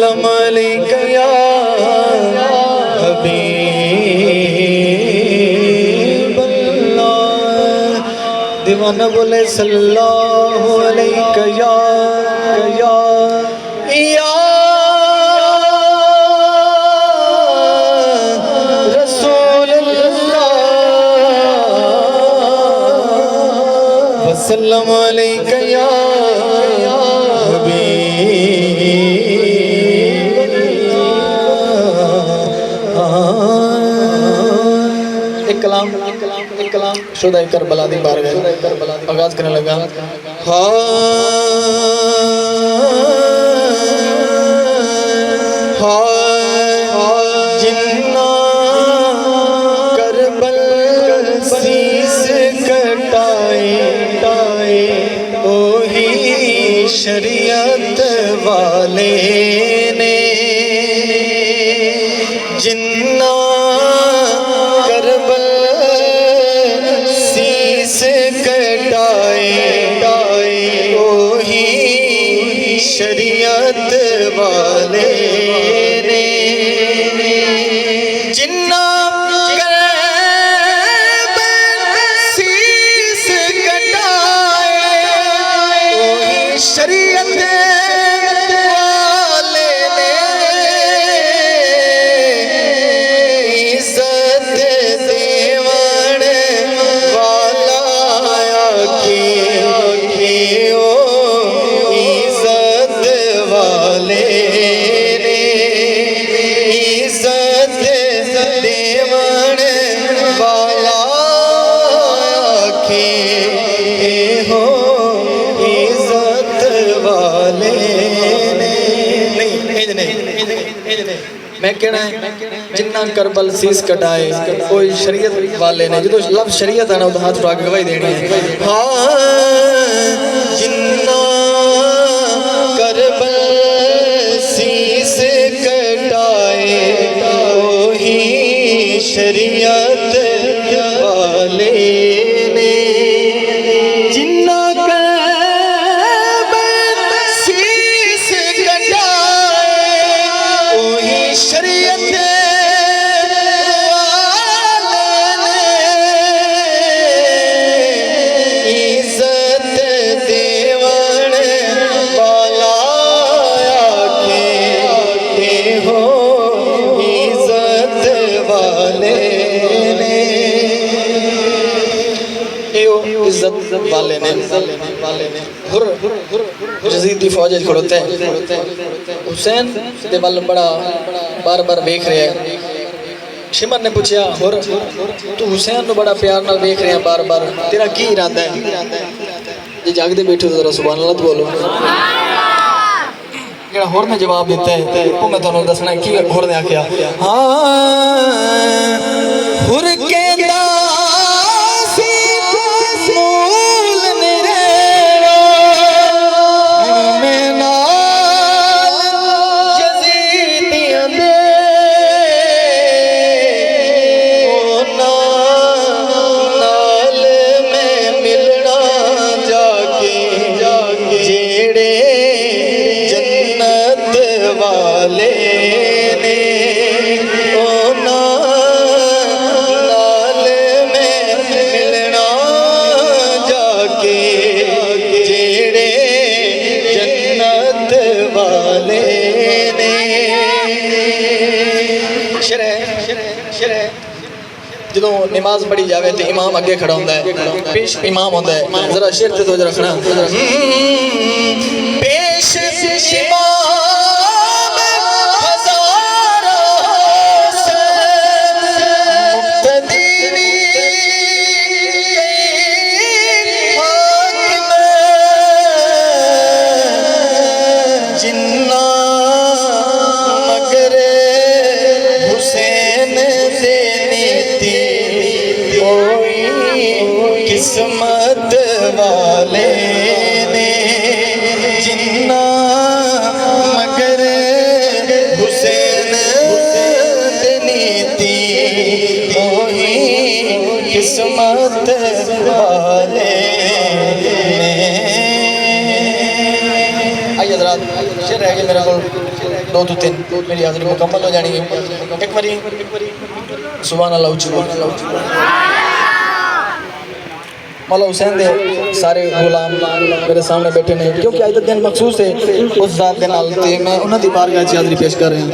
وسلم علیک یا حبیب اللہ دیوانہ بولے صلی اللہ علیک یا رسول اللہ وسلم علیک یا ایک کلام شدہ کربلا دی بارگاہ آغاز کرنے لگا جنہ کربل سیس کٹائے وہی شریعت والے نے جنہ کربل سیس کٹائے وہی شریعت والے نے جنہ کربل سیس کٹائے وہی شریعت میں کہنا ہے جنہ کربل سیس کٹائے کوئی شریعت والے نے جدو لفظ شریعت آنا وہ ہاتھ اٹھا کے گواہی دینی ہے جنہ کربل سیس کٹائے وہی شریعت والے نے جنہ شریعت عزت دیوان والا آکھے ہو عزت والے نے عزت والے نے یزید دی فوج کھڑوتے ہیں حسین دے بل بڑا بار بار دیکھ رہے ہیں شمر نے پوچھا تو حسین نو بڑا پیار نال دیکھ رہے ہیں بار بار تیرا کی ارادہ ہے جی جاگ دے بیٹھو ذرا سبحان اللہ تو بولو جڑا ہور نے جواب دیتا ہے وہ میں تانوں دسنا ہے کی ہور نے آکھیا ہور کہندا جدو نماز پڑھی جاوے تو امام اگے کھڑا ہوندہ ہے پیش امام ہوندہ ہے ذرا شیر تے تو جو رکھنا پیش امام ہزاروں سے مقتدی حاکم جنہ مگر حسین قسمت والے نے جنہ مگر حسین دنی تھی وہی قسمت والے نے آئیے حضرات شیر رہ گئے میرے کو دو تو تین میری حاضری مکمل ہو جانی ہے ایک باری سبحان اللہ اچھی مولا حسین دے سارے غلام میرے سامنے بیٹھے ہیں کیونکہ آج دن مخصوص ہے اس ذات دے نال تے میں انہاں دی بارگاہ وچ حاضری پیش کر رہے ہیں